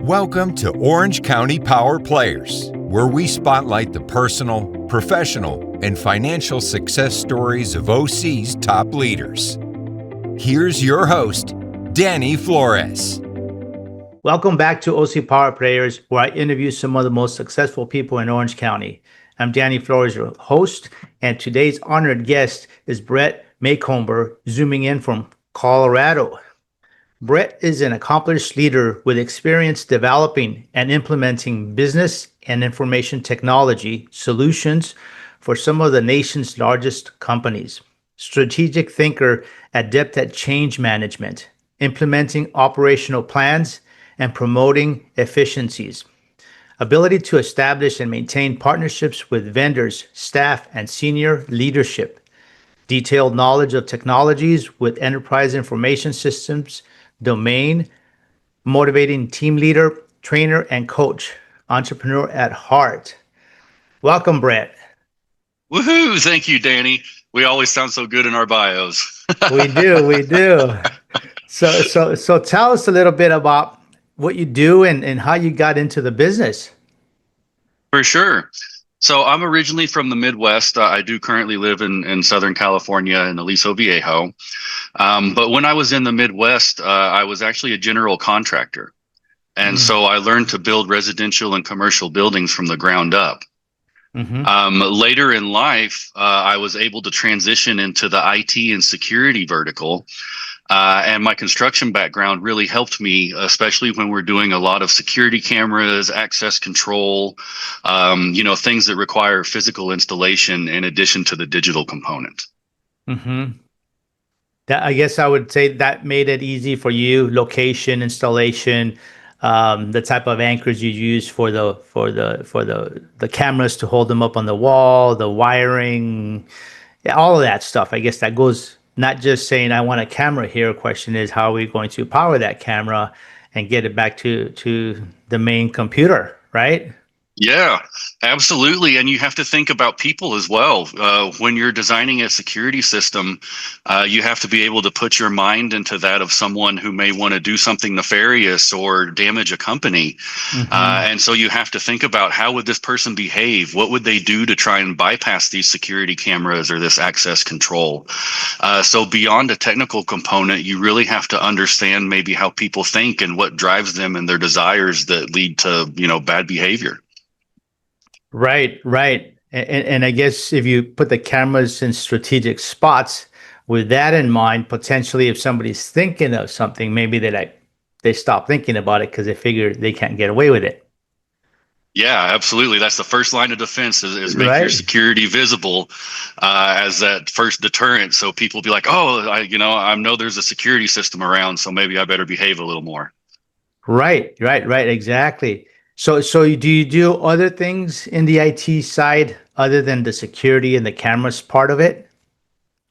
Welcome to Orange County Power Players, where we spotlight the personal, professional, and financial success stories of OC's top leaders. Here's your host, Danny Flores. Welcome back to OC Power Players, where I interview some of the most successful people in Orange County. I'm Danny Flores, your host, and today's honored guest is Brett Macomber, zooming in from Colorado. Brett is an accomplished leader with experience developing and implementing business and information technology solutions for some of the nation's largest companies. Strategic thinker, adept at change management, implementing operational plans, and promoting efficiencies. Ability to establish and maintain partnerships with vendors, staff, and senior leadership. Detailed knowledge of technologies with enterprise information systems, domain, motivating team leader, trainer, and coach, entrepreneur at heart. Welcome, Brett. Woohoo! Thank you, Danny. We always sound so good in our bios. We do. So tell us a little bit about what you do and how you got into the business. For sure. So I'm originally from the Midwest. I do currently live in Southern California in Aliso Viejo. But when I was in the Midwest, I was actually a general contractor. And so I learned to build residential and commercial buildings from the ground up. Later in life, I was able to transition into the IT and security vertical. And my construction background really helped me, especially when we're doing a lot of security cameras, access control, things that require physical installation in addition to the digital component. That, I guess I would say that made it easy for you, location, installation, the type of anchors you use for the cameras to hold them up on the wall, the wiring, all of that stuff. I guess that goes. Not just saying, I want a camera here. Question is, how are we going to power that camera and get it back to the main computer, right? Yeah, absolutely. And you have to think about people as well. When you're designing a security system, you have to be able to put your mind into that of someone who may want to do something nefarious or damage a company. And so you have to think about, how would this person behave? What would they do to try and bypass these security cameras or this access control? So beyond a technical component, you really have to understand maybe how people think and what drives them and their desires that lead to, bad behavior. Right. And I guess if you put the cameras in strategic spots with that in mind, potentially if somebody's thinking of something, maybe they stop thinking about it because they figure they can't get away with it. Yeah, absolutely. That's the first line of defense is make your security visible as that first deterrent. So people be like, oh, I know there's a security system around, so maybe I better behave a little more. Right. Exactly. So do you do other things in the IT side other than the security and the cameras part of it?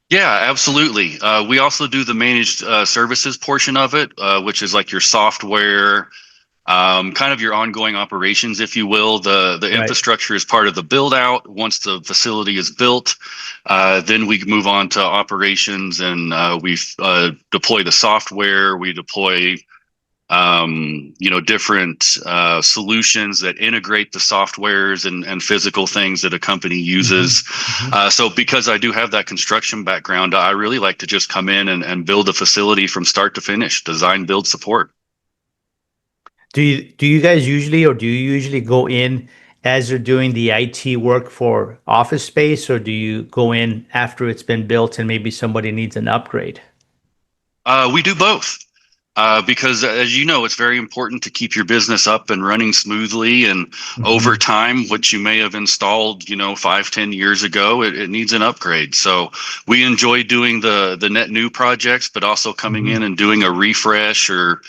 Yeah, absolutely. We also do the managed services portion of it, which is like your software, kind of your ongoing operations, if you will. The infrastructure is part of the build out. Once the facility is built, then we move on to operations, and we deploy the software. We deploy different solutions that integrate the softwares and physical things that a company uses. So because I do have that construction background, I really like to just come in and build a facility from start to finish, design, build, support. Do you guys usually go in as you're doing the IT work for office space, or do you go in after it's been built and maybe somebody needs an upgrade? We do both. Because as you know, it's very important to keep your business up and running smoothly. And over time, what you may have installed, 5-10 years ago, it needs an upgrade. So we enjoy doing the net new projects, but also coming in and doing a refresh or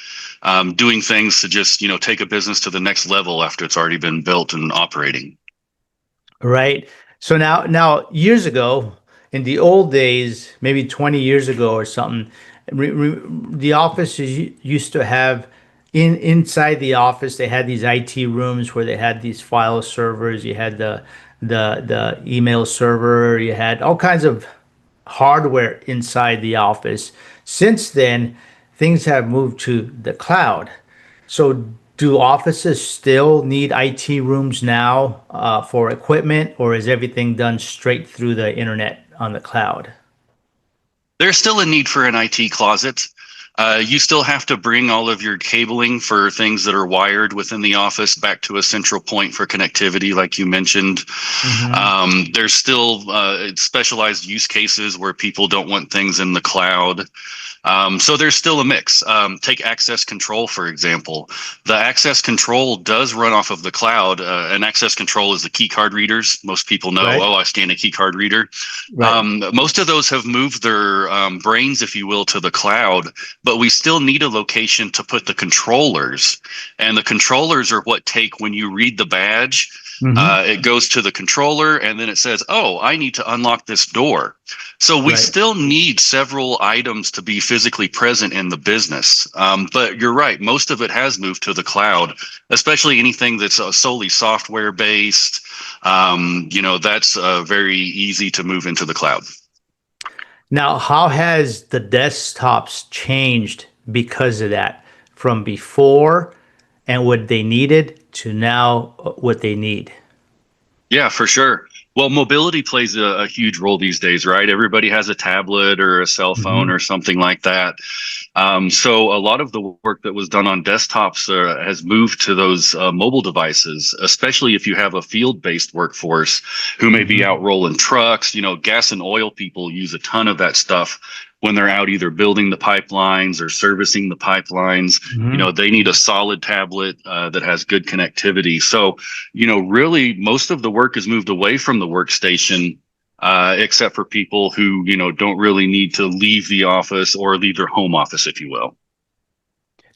doing things to just, take a business to the next level after it's already been built and operating. Right. So now years ago, in the old days, maybe 20 years ago or something, the offices used to have inside the office, they had these IT rooms where they had these file servers. You had the email server. You had all kinds of hardware inside the office. Since then, things have moved to the cloud. So Do offices still need IT rooms now for equipment, or is everything done straight through the internet on the cloud? There's still a need for an IT closet. You still have to bring all of your cabling for things that are wired within the office back to a central point for connectivity, like you mentioned. Hmm. There's still specialized use cases where people don't want things in the cloud. So there's still a mix. Take access control, for example. The access control does run off of the cloud. And access control is the key card readers. Most people know, Right, oh, I scan a key card reader. right, Most of those have moved their brains, if you will, to the cloud, but we still need a location to put the controllers. And the controllers are what take when you read the badge. hmm, It goes to the controller and then it says, oh, I need to unlock this door. So we right. still need several items to be physically present in the business. But you're right, most of it has moved to the cloud, especially anything that's solely software based. That's very easy to move into the cloud. Now, how has the desktops changed because of that from before and what they needed to now what they need? Yeah, for sure. Well, mobility plays a huge role these days, right? Everybody has a tablet or a cell phone Hmm. or something like that. So a lot of the work that was done on desktops has moved to those mobile devices, especially if you have a field-based workforce who may be Hmm. out rolling trucks. Gas and oil people use a ton of that stuff when they're out either building the pipelines or servicing the pipelines. Hmm. They need a solid tablet that has good connectivity. So, really most of the work has moved away from the workstation, except for people who, don't really need to leave the office or leave their home office, if you will.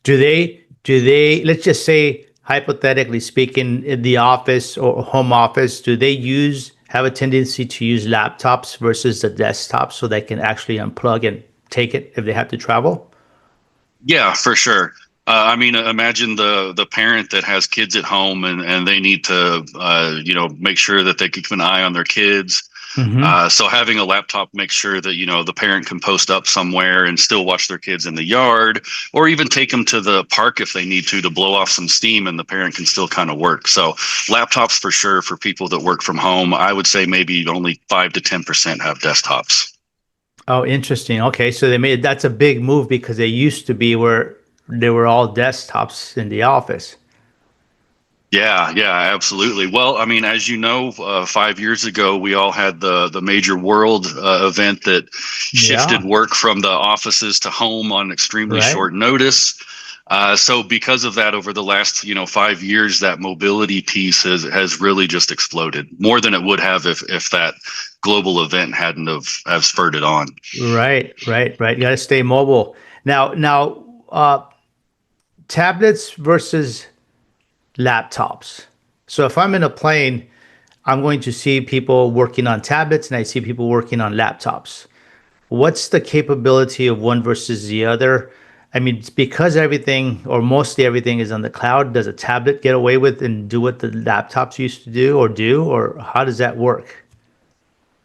Let's just say, hypothetically speaking, in the office or home office, do they have a tendency to use laptops versus the desktop so they can actually unplug and take it if they have to travel? Yeah, for sure. Imagine the parent that has kids at home and they need to, make sure that they keep an eye on their kids. Hmm. So having a laptop makes sure that, the parent can post up somewhere and still watch their kids in the yard, or even take them to the park if they need to blow off some steam, and the parent can still kind of work. So laptops for sure for people that work from home. I would say maybe only 5 to 10% have desktops. Oh, interesting. Okay, so that's a big move because they used to be where they were all desktops in the office. Yeah, absolutely. Well, as you know, 5 years ago, we all had the major world event that shifted Yeah, work from the offices to home on extremely right. short notice. So because of that, over the last 5 years, that mobility piece has really just exploded more than it would have if that global event hadn't have spurred it on. Right, right, right. You got to stay mobile. Now, tablets versus laptops. So if I'm in a plane, I'm going to see people working on tablets and I see people working on laptops. What's the capability of one versus the other? I mean, it's because everything or mostly everything is on the cloud. Does a tablet get away with and do what the laptops used to do, or how does that work?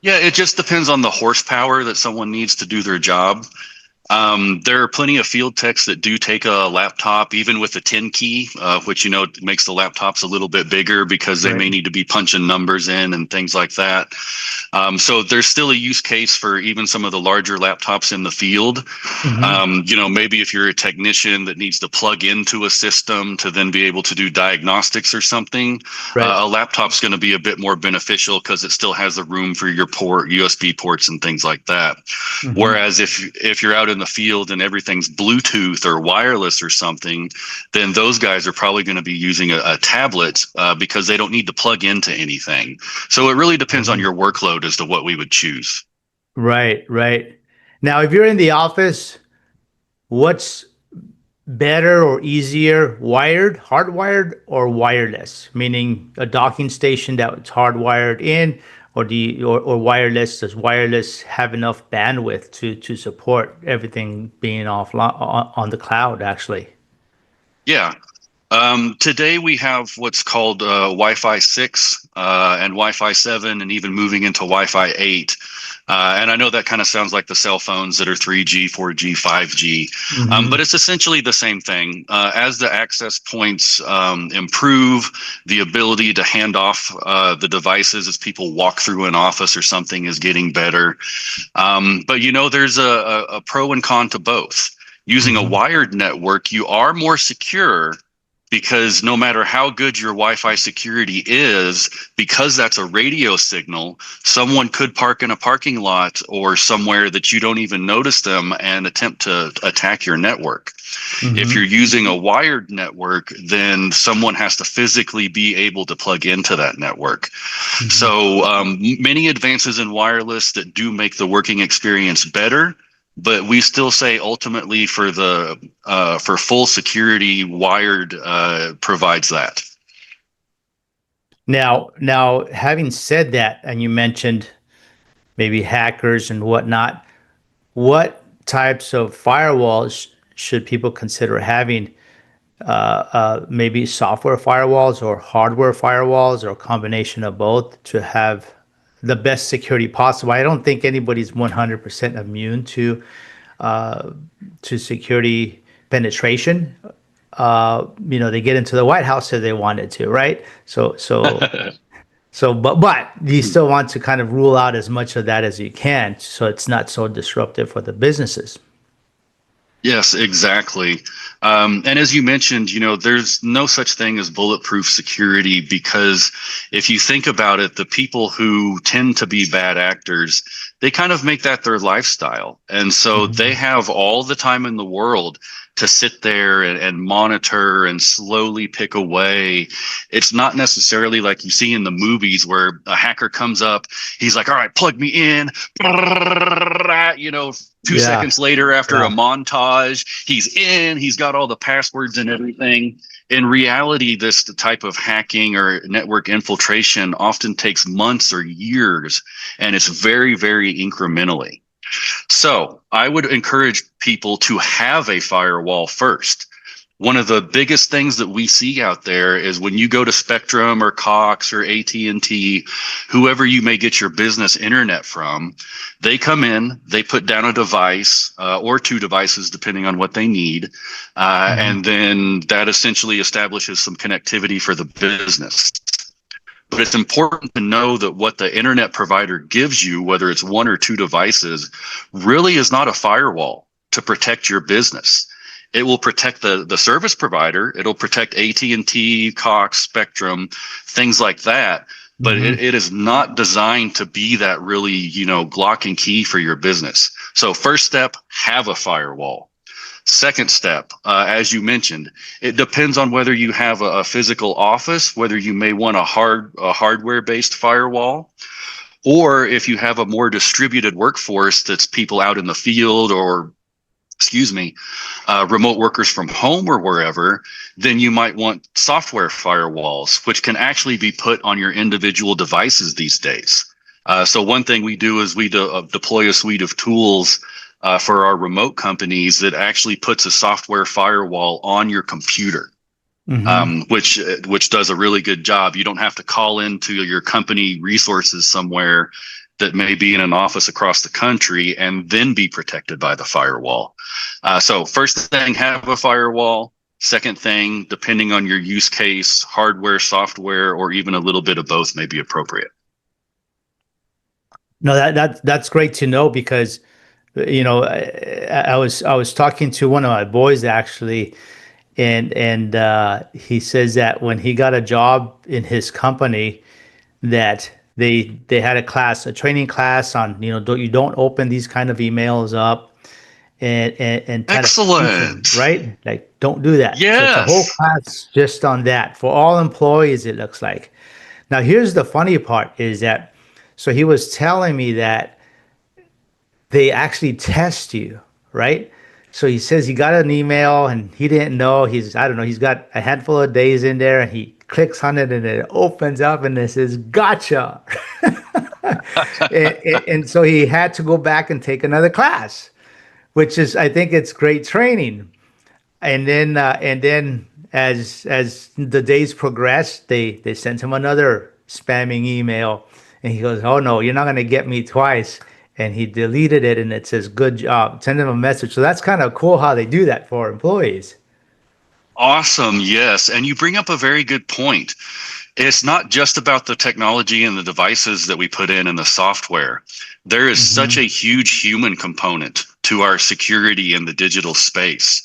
Yeah, it just depends on the horsepower that someone needs to do their job. There are plenty of field techs that do take a laptop, even with a 10 key, which, makes the laptops a little bit bigger because they Right. may need to be punching numbers in and things like that. So there's still a use case for even some of the larger laptops in the field. Hmm. Maybe if you're a technician that needs to plug into a system to then be able to do diagnostics or something, Right. a laptop's going to be a bit more beneficial because it still has the room for your USB ports and things like that. Hmm. Whereas if you're out in the field and everything's Bluetooth or wireless or something, then those guys are probably going to be using a tablet because they don't need to plug into anything. So it really depends on Hmm. your workload as to what we would choose. Right, right. Now, if you're in the office, what's better or easier, hardwired, or wireless? Meaning a docking station that's hardwired in, or wireless? Does wireless have enough bandwidth to support everything being offline on the cloud, actually? Yeah. Today we have what's called Wi-Fi 6 and Wi-Fi 7, and even moving into Wi-Fi 8. And I know that kind of sounds like the cell phones that are 3G, 4G, 5G, but it's essentially the same thing. As the access points improve, the ability to hand off the devices as people walk through an office or something is getting better. But there's a pro and con to both. Using a wired network, you are more secure, because no matter how good your Wi-Fi security is, because that's a radio signal, someone could park in a parking lot or somewhere that you don't even notice them and attempt to attack your network. If you're using a wired network, then someone has to physically be able to plug into that network. So many advances in wireless that do make the working experience better. But we still say ultimately for full security, wired provides that. Now, having said that, and you mentioned maybe hackers and whatnot, what types of firewalls should people consider having? Maybe software firewalls or hardware firewalls, or a combination of both, to have the best security possible. I don't think anybody's 100% immune to security penetration. They get into the White House if they wanted to, right? But you still want to kind of rule out as much of that as you can, so it's not so disruptive for the businesses. Yes, exactly. And as you mentioned, there's no such thing as bulletproof security, because if you think about it, the people who tend to be bad actors, they kind of make that their lifestyle. And so they have all the time in the world to sit there and monitor and slowly pick away. It's not necessarily like you see in the movies where a hacker comes up, he's like, all right, plug me in, 2 seconds later, after a montage, he's in, he's got all the passwords and everything. In reality, this type of hacking or network infiltration often takes months or years, and it's very, very incrementally. So I would encourage people to have a firewall first. One of the biggest things that we see out there is when you go to Spectrum or Cox or AT&T, whoever you may get your business internet from, they come in, they put down a device or 2 devices, depending on what they need. And then that essentially establishes some connectivity for the business. But it's important to know that what the internet provider gives you, whether it's 1 or 2 devices, really is not a firewall to protect your business. It will protect the service provider. It'll protect AT&T, Cox, Spectrum, things like that. But it is not designed to be that really, lock and key for your business. So first step, have a firewall. Second step, as you mentioned, it depends on whether you have a physical office, whether you may want a hardware-based firewall, or if you have a more distributed workforce that's people out in the field, or remote workers from home or wherever, then you might want software firewalls, which can actually be put on your individual devices these days. So one thing we do is we deploy a suite of tools for our remote companies that actually puts a software firewall on your computer, which does a really good job. You don't have to call into your company resources somewhere that may be in an office across the country and then be protected by the firewall. So first thing, have a firewall. Second thing, depending on your use case, hardware, software, or even a little bit of both may be appropriate. No, that's great to know, because I was talking to one of my boys actually, and he says that when he got a job in his company, that they had a training class on, you don't open these kind of emails up, and excellent, right? Like, don't do that. Yes. So it's a whole class just on that for all employees, it looks like. Now, here's the funny part is that, so he was telling me that they actually test you, right? So he says he got an email and he didn't know. He's got a handful of days in there, and he clicks on it and it opens up and it says, gotcha. and so he had to go back and take another class, which is, I think it's great training. And then as the days progressed, they sent him another spamming email, and he goes, "Oh no, you're not gonna get me twice." And he deleted it, and it says, "Good job." Send him a message. So that's kind of cool how they do that for employees. Awesome. Yes. And you bring up a very good point. It's not just about the technology and the devices that we put in and the software. There is such a huge human component to our security in the digital space.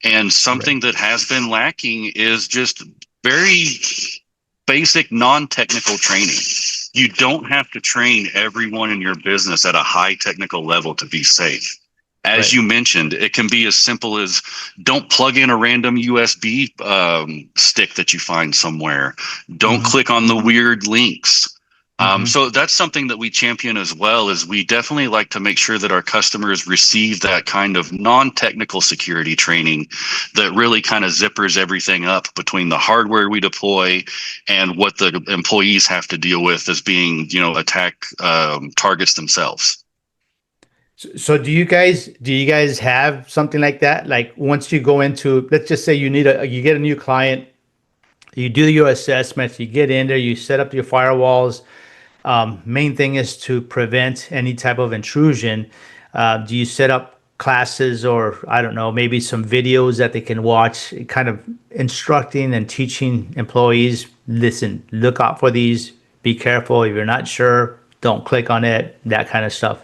And something that has been lacking is just very basic non-technical training. You don't have to train everyone in your business at a high technical level to be safe. As you mentioned, it can be as simple as don't plug in a random USB stick that you find somewhere. Don't click on the weird links. So that's something that we champion as well, is we definitely like to make sure that our customers receive that kind of non-technical security training that really kind of zippers everything up between the hardware we deploy and what the employees have to deal with as being, attack targets themselves. So do you guys have something like that? Like once you go into, let's just say you get a new client, you do your assessments, you get in there, you set up your firewalls. Main thing is to prevent any type of intrusion. Do you set up classes, or I don't know, maybe some videos that they can watch, kind of instructing and teaching employees, listen, look out for these, be careful. If you're not sure, don't click on it, that kind of stuff.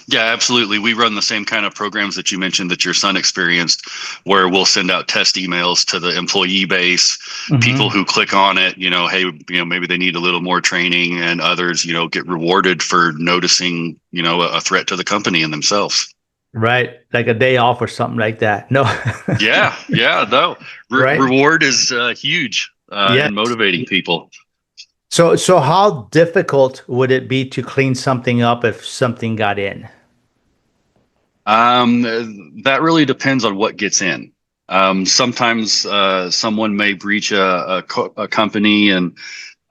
Yeah, absolutely. We run the same kind of programs that you mentioned that your son experienced, where we'll send out test emails to the employee base, people who click on it, hey, maybe they need a little more training, and others, get rewarded for noticing, a threat to the company and themselves. Right. Like a day off or something like that. No. Yeah, no. Right. Reward is huge Yeah. in motivating people. So how difficult would it be to clean something up if something got in? That really depends on what gets in. Sometimes someone may breach a company, and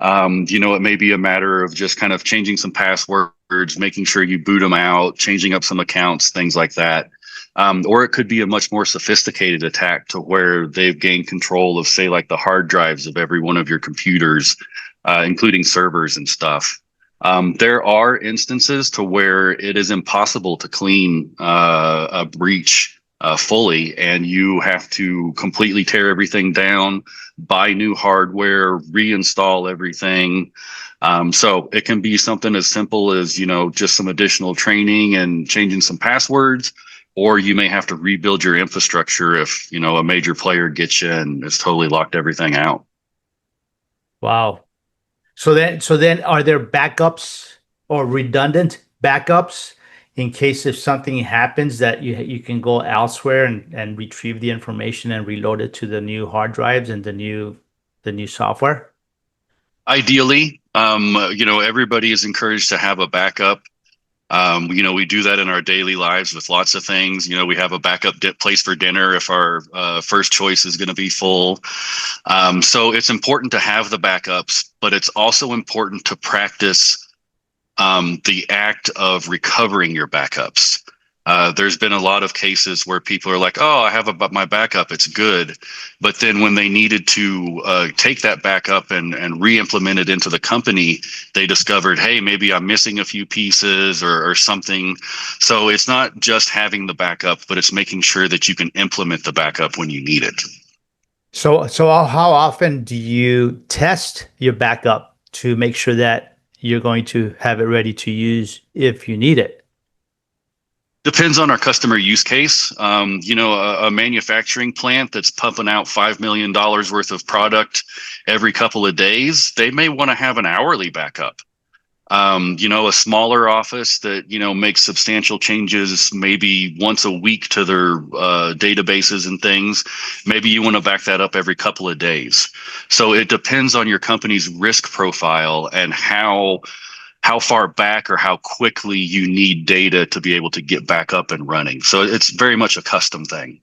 it may be a matter of just kind of changing some passwords, making sure you boot them out, changing up some accounts, things like that. Or it could be a much more sophisticated attack to where they've gained control of, say, like the hard drives of every one of your computers, including servers and stuff. There are instances to where it is impossible to clean a breach fully, and you have to completely tear everything down, buy new hardware, reinstall everything. So it can be something as simple as, just some additional training and changing some passwords, or you may have to rebuild your infrastructure if, a major player gets you and has totally locked everything out. Wow. So then are there backups or redundant backups in case if something happens that you can go elsewhere and retrieve the information and reload it to the new hard drives and the new software? Ideally, everybody is encouraged to have a backup. We do that in our daily lives with lots of things. We have a backup place for dinner if our first choice is going to be full. So it's important to have the backups, but it's also important to practice the act of recovering your backups. There's been a lot of cases where people are like, "Oh, I have my backup; it's good," but then when they needed to take that backup and re-implement it into the company, they discovered, "Hey, maybe I'm missing a few pieces or something." So it's not just having the backup, but it's making sure that you can implement the backup when you need it. So how often do you test your backup to make sure that you're going to have it ready to use if you need it? Depends on our customer use case. A manufacturing plant that's pumping out $5 million worth of product every couple of days, they may want to have an hourly backup. A smaller office that, makes substantial changes maybe once a week to their databases and things, maybe you want to back that up every couple of days. So it depends on your company's risk profile and how far back or how quickly you need data to be able to get back up and running. So it's very much a custom thing.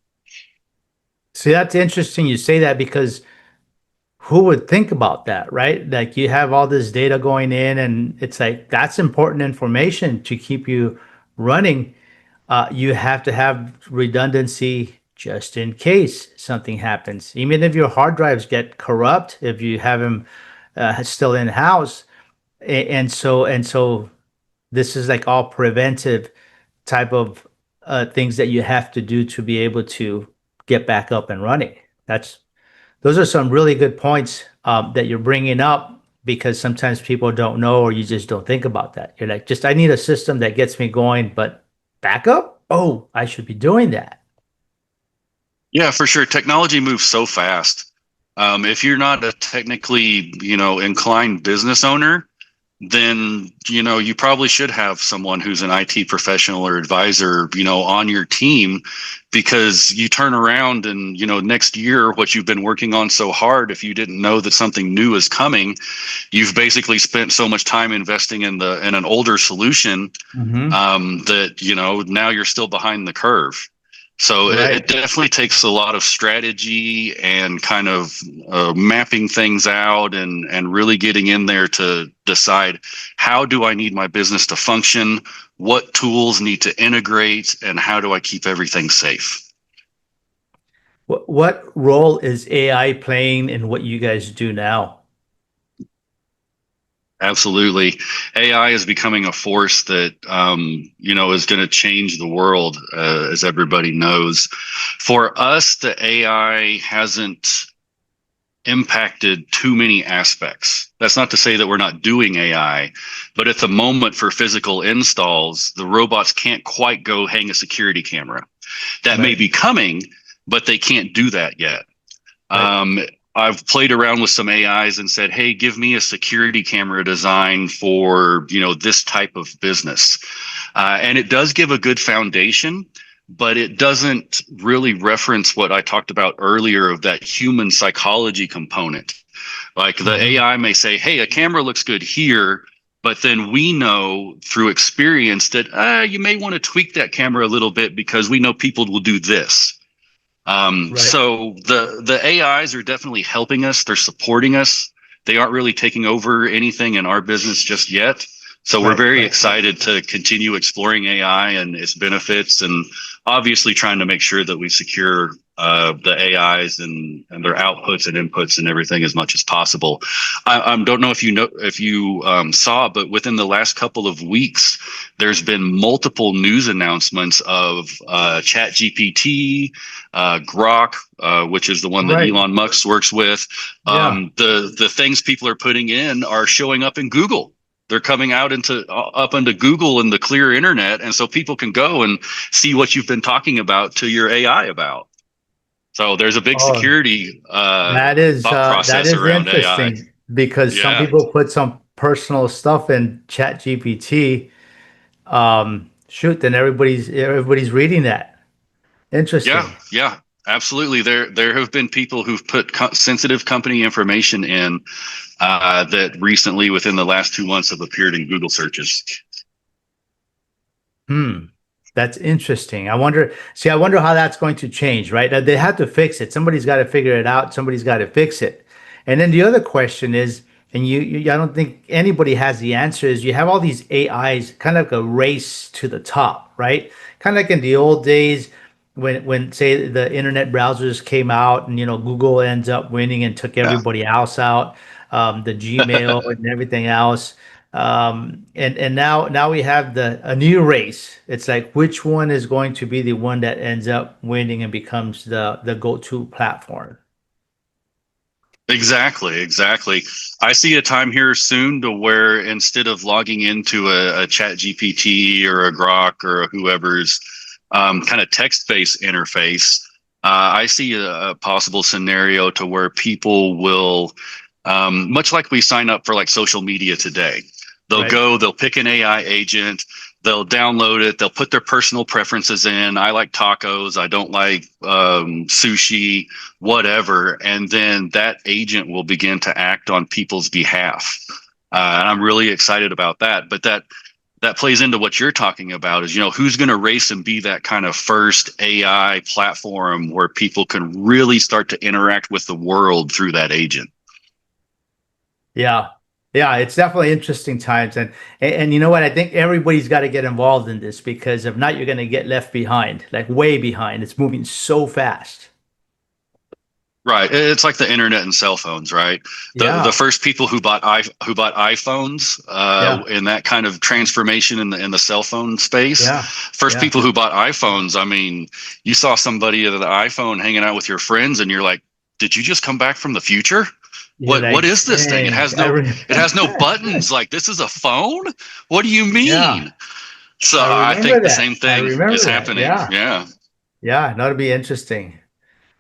See, that's interesting you say that, because who would think about that, right? Like you have all this data going in, and it's like that's important information to keep you running. You have to have redundancy just in case something happens. Even if your hard drives get corrupt, if you have them still in house, and so this is like all preventive type of things that you have to do to be able to get back up and running. Those are some really good points that you're bringing up, because sometimes people don't know, or you just don't think about that. You're like, just I need a system that gets me going, but backup? Oh, I should be doing that. Yeah, for sure. Technology moves so fast. If you're not a technically, inclined business owner, then, you probably should have someone who's an IT professional or advisor, on your team, because you turn around and, next year, what you've been working on so hard, if you didn't know that something new is coming, you've basically spent so much time investing in an older solution, that, now you're still behind the curve. So it definitely takes a lot of strategy and kind of mapping things out and really getting in there to decide, how do I need my business to function? What tools need to integrate, and how do I keep everything safe? What role is AI playing in what you guys do now? Absolutely. AI is becoming a force that, is going to change the world, as everybody knows. For us, the AI hasn't impacted too many aspects. That's not to say that we're not doing AI, but at the moment for physical installs, the robots can't quite go hang a security camera. That may be coming, but they can't do that yet. I've played around with some AIs and said, hey, give me a security camera design for, this type of business. And it does give a good foundation, but it doesn't really reference what I talked about earlier of that human psychology component. Like the AI may say, hey, a camera looks good here, but then we know through experience that you may want to tweak that camera a little bit because we know people will do this. So the AIs are definitely helping us. They're supporting us. They aren't really taking over anything in our business just yet. So we're very excited to continue exploring AI and its benefits, and obviously trying to make sure that we secure the AIs and their outputs and inputs and everything as much as possible. I don't know if you saw, but within the last couple of weeks, there's been multiple news announcements of ChatGPT, Grok, which is the one that Elon Musk works with. The things people are putting in are showing up in Google. They're coming out up into Google and the clear internet, and so people can go and see what you've been talking about to your AI about. So there's a big security thought process around AI. Because some people put some personal stuff in Chat GPT. Shoot, then everybody's reading that. Interesting. Yeah, absolutely. There have been people who've put sensitive company information in that recently, within the last 2 months, have appeared in Google searches. That's interesting. I wonder how that's going to change, right? They have to fix it. Somebody's got to figure it out. Somebody's got to fix it. And then the other question is, and I don't think anybody has the answer, is you have all these AIs, kind of like a race to the top, right? Kind of like in the old days when say the internet browsers came out, and Google ends up winning and took everybody else out, the Gmail and everything else. And now we have a new race. It's like, which one is going to be the one that ends up winning and becomes the go-to platform? Exactly. I see a time here soon to where instead of logging into a Chat GPT or a Grok or whoever's kind of text-based interface, I see a possible scenario to where people will, much like we sign up for like social media today, they'll pick an AI agent, they'll download it, they'll put their personal preferences in. I like tacos, I don't like sushi, whatever. And then that agent will begin to act on people's behalf. And I'm really excited about that. But that plays into what you're talking about is, who's going to race and be that kind of first AI platform where people can really start to interact with the world through that agent. Yeah. Yeah, it's definitely interesting times, and you know what? I think everybody's got to get involved in this because if not, you're going to get left behind, like way behind. It's moving so fast. Right. It's like the internet and cell phones, right? The Yeah, first people who bought iPhones yeah, in that kind of transformation in the cell phone space. yeah, First yeah. people who bought iPhones, I mean, you saw somebody with an iPhone hanging out with your friends and you're like, "Did you just come back from the future? You're What like, is this thing? dang, It has no buttons. Like this is a phone? What do you yeah, mean?" So I I remember think the that. same I thing is remember that. happening. Yeah, Yeah. yeah. That'll be interesting.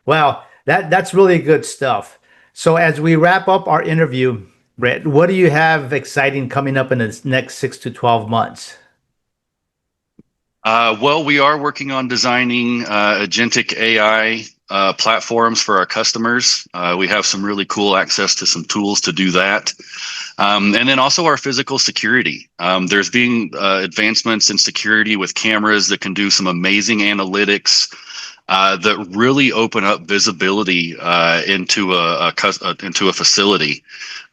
Well, that's really good stuff. So as we wrap up our interview, Brett, what do you have exciting coming up in the next 6 to 12 months? Well, we are working on designing agentic AI platforms for our customers. We have some really cool access to some tools to do that. And then also our physical security. There's being advancements in security with cameras that can do some amazing analytics that really open up visibility into a facility.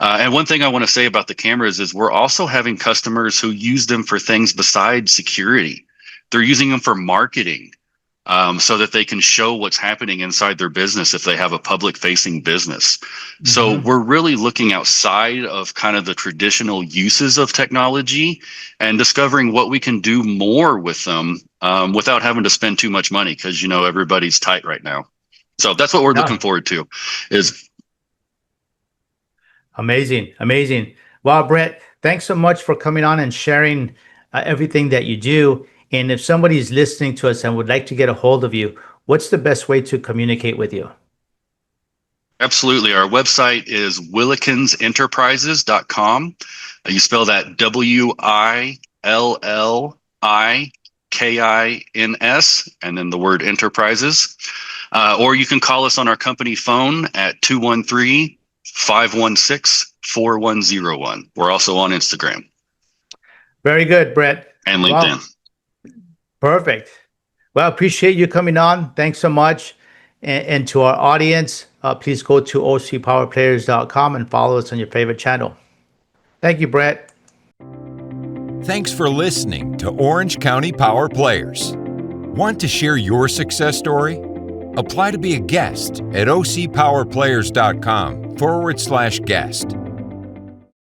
And one thing I want to say about the cameras is we're also having customers who use them for things besides security. They're using them for marketing, so that they can show what's happening inside their business if they have a public facing business. So Hmm. we're really looking outside of kind of the traditional uses of technology and discovering what we can do more with them, without having to spend too much money because, everybody's tight right now. So that's what we're looking Yeah, forward to is amazing, amazing. Well, Brett, thanks so much for coming on and sharing everything that you do. And if somebody's listening to us and would like to get a hold of you, what's the best way to communicate with you? absolutely. Our website is willikinsenterprises.com. You spell that WILLIKINS and then the word enterprises. Or you can call us on our company phone at 213-516-4101. We're also on Instagram Very good, Brett. and LinkedIn. Well, perfect. Well, appreciate you coming on. Thanks so much. And to our audience, please go to ocpowerplayers.com and follow us on your favorite channel. Thank you, Brett. Thanks for listening to Orange County Power Players. Want to share your success story? Apply to be a guest at ocpowerplayers.com/guest.